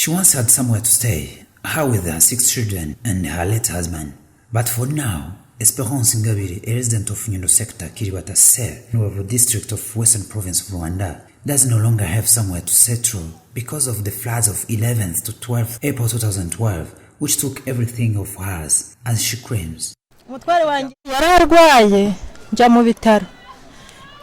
She once had somewhere to stay, her with her 6 children and her late husband. But for now, Esperance Ngabire, a resident of Nyundo sector, Kiribata Ser, Rubavu district of Western province of Rwanda, does no longer have somewhere to settle because of the floods of 11th to 12th April 2012, which took everything of hers, as she claims. Umutware wanjye yararwaye njya mu bitaro.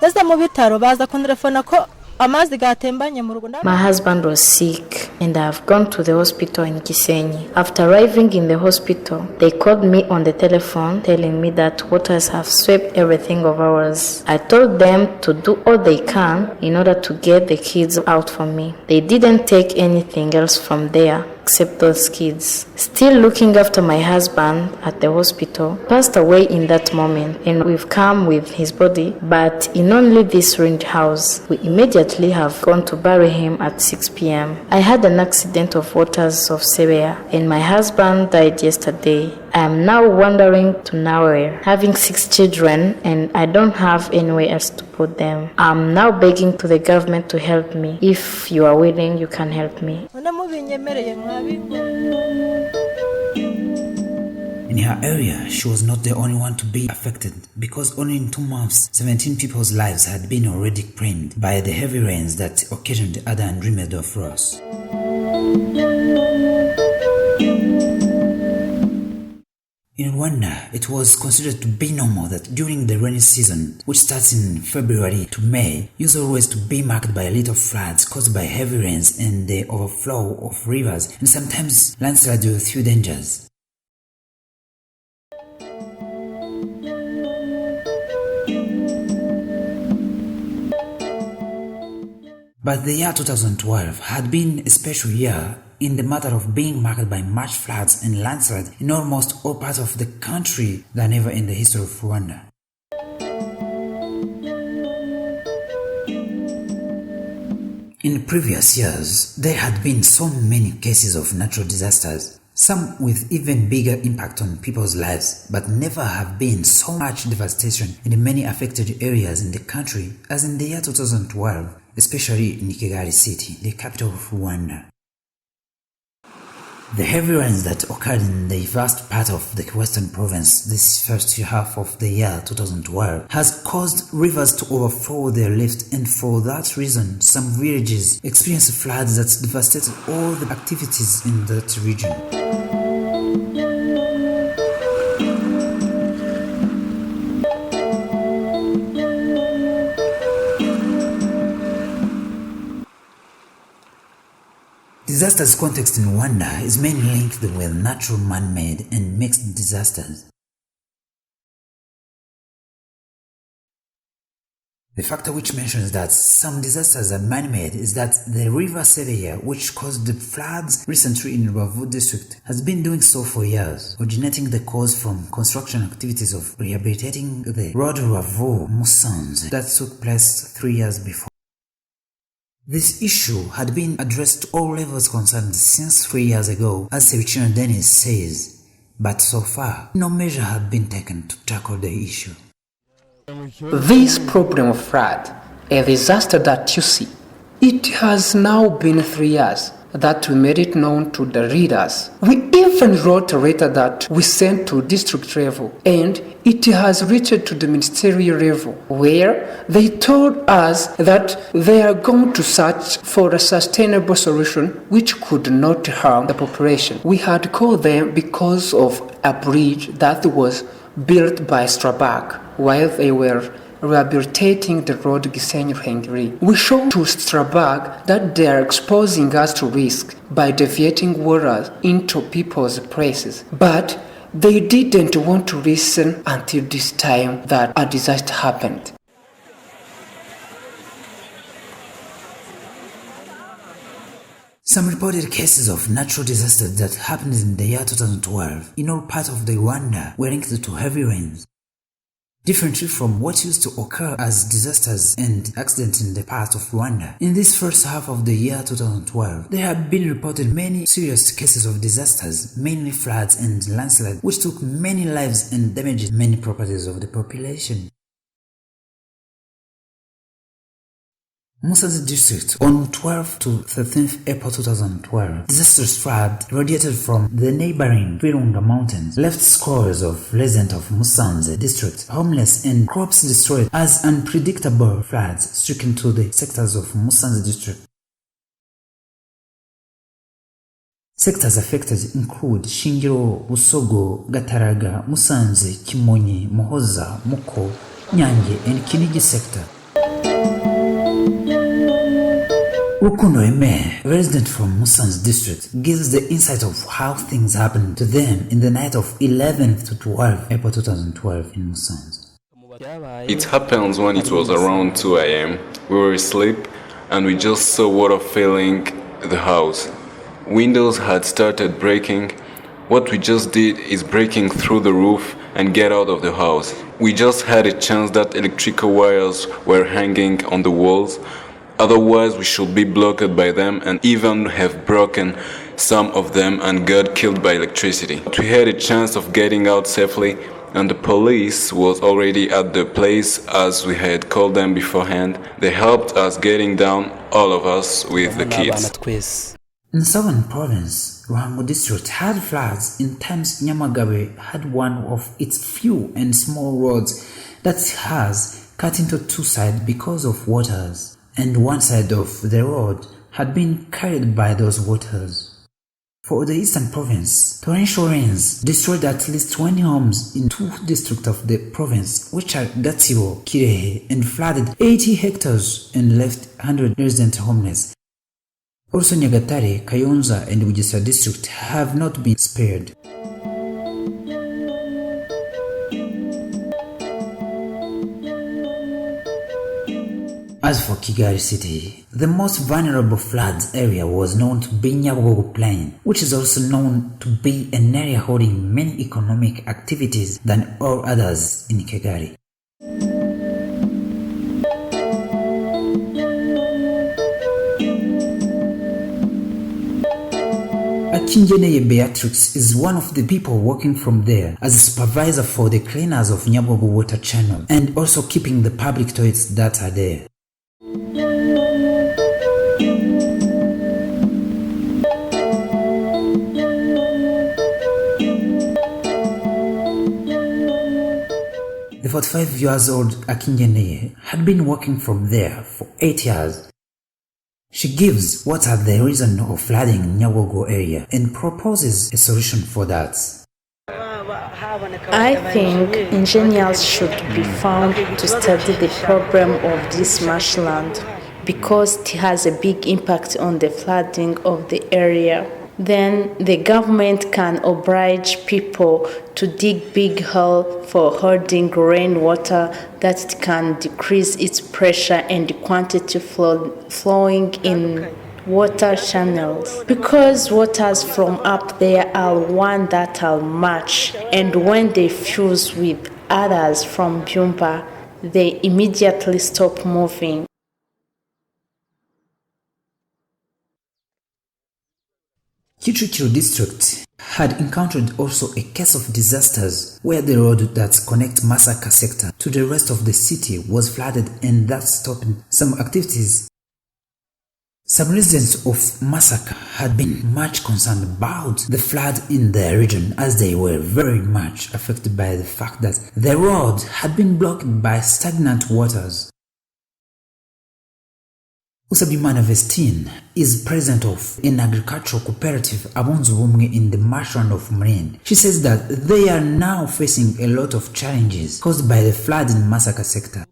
Ndetse mu bitaro baza kuntelefona ko amazi gatembanye mu rugo. My husband was sick and I have gone to the hospital in Gisenyi. After arriving in the hospital, they called me on the telephone telling me that waters have swept everything of ours. I told them to do all they can in order to get the kids out for me. They didn't take anything else from there except those kids. Still looking after my husband at the hospital, passed away in that moment, and we've come with his body, but in only this ruined house. We immediately have gone to bury him at 6 p.m. I had an accident of waters of Sebeya, and my husband died yesterday. I am now wandering to nowhere, having 6 children, and I don't have anywhere else to put them. I'm now begging to the government to help me. If you are willing, you can help me. In her area, she was not the only one to be affected, because only in 2 months, 17 people's lives had been already claimed by the heavy rains that occasioned Ada and Rimedo frost. In Rwanda, it was considered to be normal that during the rainy season, which starts in February to May, is always to be marked by little floods caused by heavy rains and the overflow of rivers, and sometimes landslides with few dangers. But the year 2012 had been a special year in the matter of being marked by much floods and landslides in almost all parts of the country than ever in the history of Rwanda. In previous years, there had been so many cases of natural disasters, some with even bigger impact on people's lives, but never have been so much devastation in many affected areas in the country as in the year 2012, especially in Kigali city, the capital of Rwanda. The heavy rains that occurred in the vast part of the western province this first half of the year 2012 has caused rivers to overflow their lift, and for that reason some villages experienced floods that devastated all the activities in that region. Disasters context in Rwanda is mainly linked with natural, man-made, and mixed disasters. The factor which mentions that some disasters are man-made is that the river Sebeya, which caused the floods recently in Rubavu district, has been doing so for years, originating the cause from construction activities of rehabilitating the road Rubavu-Musanze that took place 3 years before. This issue had been addressed to all levels concerned since 3 years ago, as Sebichino Dennis says, but so far, no measure had been taken to tackle the issue. This problem of flood, a disaster that you see, it has now been 3 years that we made it known to the readers. We even wrote a letter that we sent to district level, and it has reached to the ministerial level, where they told us that they are going to search for a sustainable solution which could not harm the population. We had called them because of a bridge that was built by Strabag while they were rehabilitating the road Gisenyi-Ruhengeri. We showed to Strabag that they are exposing us to risk by deviating water into people's places, but they didn't want to listen until this time that a disaster happened. Some reported cases of natural disasters that happened in the year 2012 in all parts of the Rwanda were linked to heavy rains. Differently from what used to occur as disasters and accidents in the past of Rwanda, in this first half of the year 2012, there have been reported many serious cases of disasters, mainly floods and landslides, which took many lives and damaged many properties of the population. Musanze district on 12 to 13th April 2012. Disastrous flood radiated from the neighboring Virunga mountains left scores of residents of Musanze district homeless and crops destroyed as unpredictable floods stricken to the sectors of Musanze district. Sectors affected include Shingiro, Busogo, Gataraga, Musanze, Kimonyi, Muhoza, Muko, Nyange, and Kinigi sector. Rukundo Eme, a resident from Musanze district, gives the insight of how things happened to them in the night of 11th to 12th April 2012 in Musanze. It happens when it was around 2 a.m. We were asleep and we just saw water filling the house. Windows had started breaking. What we just did is breaking through the roof and get out of the house. We just had a chance that electrical wires were hanging on the walls. Otherwise, we should be blocked by them and even have broken some of them and got killed by electricity. But we had a chance of getting out safely, and the police was already at the place as we had called them beforehand. They helped us getting down, all of us, with the kids. In the southern province, Ruhango district had floods in times Nyamagabe had one of its few and small roads that has cut into two sides because of waters, and one side of the road had been carried by those waters. For the eastern province, torrential rains destroyed at least 20 homes in two districts of the province, which are Gatsibo, Kirehe, and flooded 80 hectares and left 100 residents homeless. Also Nyagatare, Kayonza, and Bugesera district have not been spared. As for Kigali city, the most vulnerable floods area was known to be Nyabugogo Plain, which is also known to be an area holding many economic activities than all others in Kigali. Akingeneye Beatrix is one of the people working from there as a supervisor for the cleaners of Nyabugogo water channel and also keeping the public toilets that are there. The 45-year-old Akingeneye had been working from there for 8 years. She gives what are the reason of flooding in Nyabugogo area and proposes a solution for that. I think engineers should be found to study the problem of this marshland because it has a big impact on the flooding of the area. Then the government can oblige people to dig big hole for holding rainwater that can decrease its pressure and the quantity flowing in water channels. Because waters from up there are one that are much, and when they fuse with others from Byumba, they immediately stop moving. Kicukiro district had encountered also a case of disasters where the road that connects Masaka sector to the rest of the city was flooded and that stopped some activities. Some residents of Masaka had been much concerned about the flood in their region as they were very much affected by the fact that the road had been blocked by stagnant waters. Usabimana Vestine is president of an agricultural cooperative Abunzu Bumwe in the marshland of Marine. She says that they are now facing a lot of challenges caused by the flood in Masaka sector.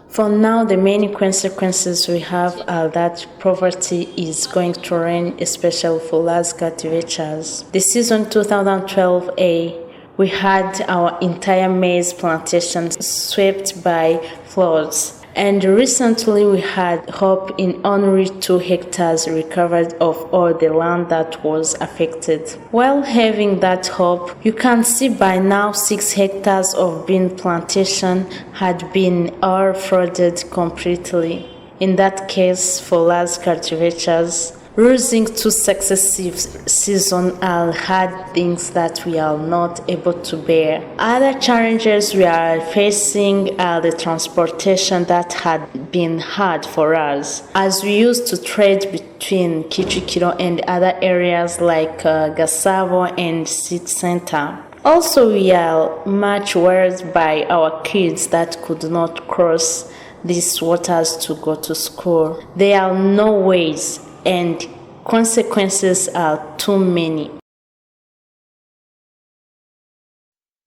For now, the main consequences we have are that poverty is going to reign, especially for large cultivators. The season 2012A, we had our entire maize plantation swept by floods. And recently we had hope in only 2 hectares recovered of all the land that was affected. While having that hope, you can see by now 6 hectares of bean plantation had been all flooded completely. In that case, for large cultivators, Losing two successive seasons are hard things that we are not able to bear. Other challenges we are facing are the transportation that had been hard for us, as we used to trade between Kicukiro and other areas like Gasabo and City Center. Also, we are much worried by our kids that could not cross these waters to go to school. There are no ways, and consequences are too many.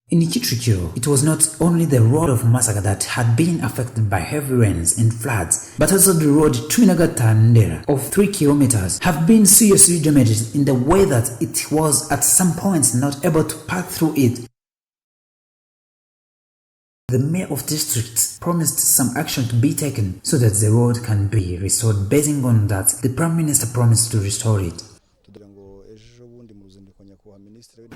In Kicukiro, it was not only the road of Masaka that had been affected by heavy rains and floods, but also the road Twinagata-Ndera of 3 kilometers have been seriously damaged in the way that it was at some points not able to pass through it. The mayor of district promised some action to be taken so that the road can be restored. Basing on that, the Prime Minister promised to restore it.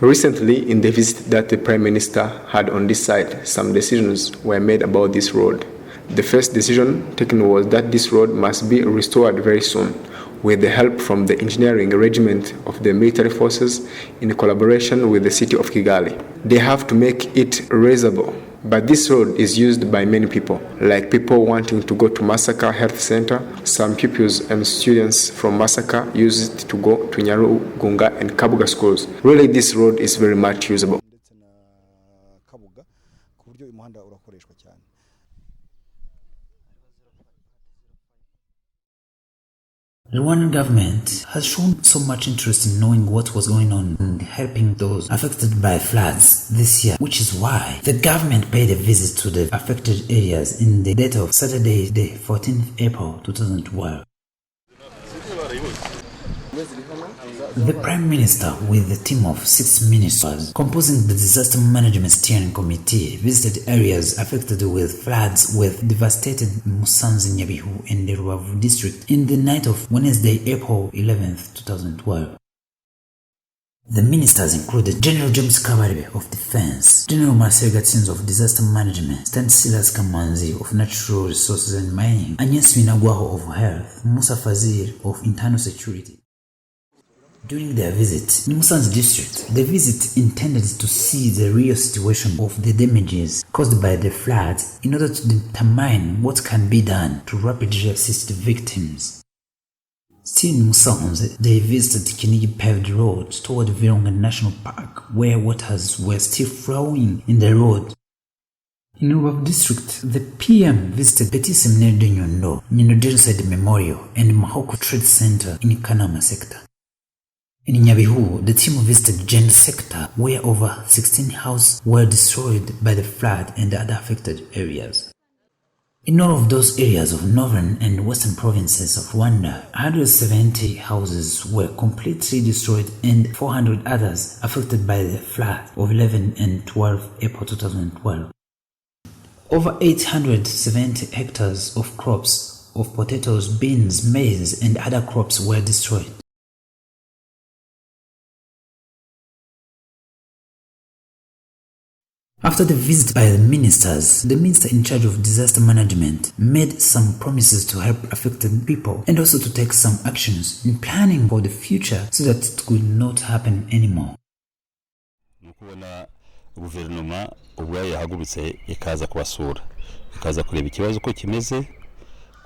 Recently, in the visit that the Prime Minister had on this site, some decisions were made about this road. The first decision taken was that this road must be restored very soon, with the help from the engineering regiment of the military forces in collaboration with the city of Kigali. They have to make it raceable. But this road is used by many people, like people wanting to go to Masaka Health Center. Some pupils and students from Masaka use it to go to Nyaru, Gunga and Kabuga schools. Really, this road is very much usable. The Rwandan government has shown so much interest in knowing what was going on and helping those affected by floods this year, which is why the government paid a visit to the affected areas in the date of Saturday, the 14th April 2012. The Prime Minister, with a team of 6 ministers composing the Disaster Management Steering Committee, visited areas affected with floods with devastated Musanze, Nyabihu and the Rubavu district in the night of Wednesday, April 11th, 2012. The ministers included General James Kabarebe of Defense, General Marcel Gatsinzo of Disaster Management, Stanislas Kamanzi of Natural Resources and Mining, Agnes Minagwaho of Health, Musa Fazir of Internal Security. During their visit in Musanze district, the visit intended to see the real situation of the damages caused by the floods in order to determine what can be done to rapidly assist the victims. Still in Musanze, they visited Kinigi paved road toward Virunga National Park, where waters were still flowing in the road. In Rubavu district, the PM visited Petit Seminaire de Nyondo, Nyundo Genocide Memorial, and Mahoko Trade Center in Kanama sector. In Nyabihu, the team visited Jenda sector, where over 16 houses were destroyed by the flood and other affected areas. In all of those areas of northern and western provinces of Rwanda, 170 houses were completely destroyed and 400 others affected by the flood of 11 and 12 April 2012. Over 870 hectares of crops of potatoes, beans, maize, and other crops were destroyed. After the visit by the ministers, the minister in charge of disaster management made some promises to help affected people and also to take some actions in planning for the future so that it could not happen anymore. Guverinoma ubwo yahagurutse ikaza kubasura ikaza kureba ikibazo uko kimeze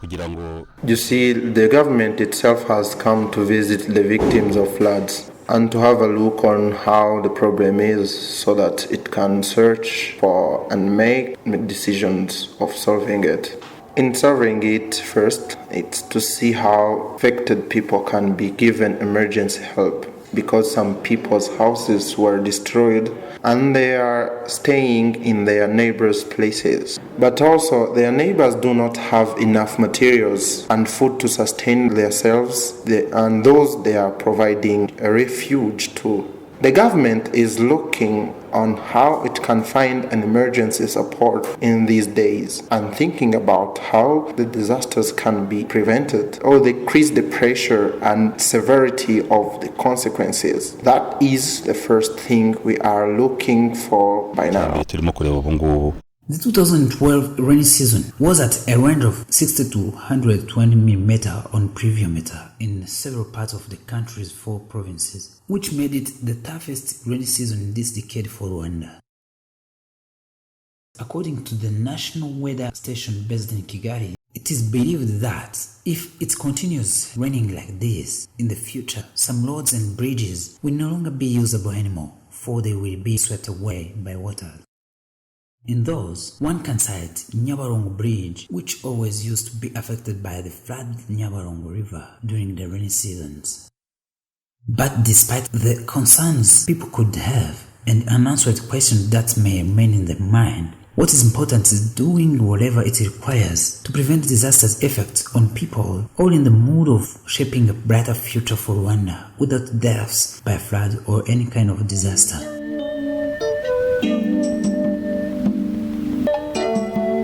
kugira ngo. You see, the government itself has come to visit the victims of floods and to have a look on how the problem is so that it can search for and make decisions of solving it. In solving it, first, it's to see how affected people can be given emergency help, because some people's houses were destroyed and they are staying in their neighbors' places. But also, their neighbors do not have enough materials and food to sustain themselves, and those they are providing a refuge to. The government is looking on how it can find an emergency support in these days and thinking about how the disasters can be prevented or decrease the pressure and severity of the consequences. That is the first thing we are looking for by now. The 2012 rainy season was at a range of 60 to 120 mm on pluviometer in several parts of the country's 4 provinces, which made it the toughest rainy season in this decade for Rwanda. According to the national weather station based in Kigali, it is believed that if it continues raining like this in the future, some roads and bridges will no longer be usable anymore, for they will be swept away by water. In those, one can cite Nyabarongo Bridge, which always used to be affected by the flooded Nyabarongo River during the rainy seasons. But despite the concerns people could have and unanswered questions that may remain in their mind, what is important is doing whatever it requires to prevent disaster's effects on people, all in the mood of shaping a brighter future for Rwanda without deaths by flood or any kind of disaster.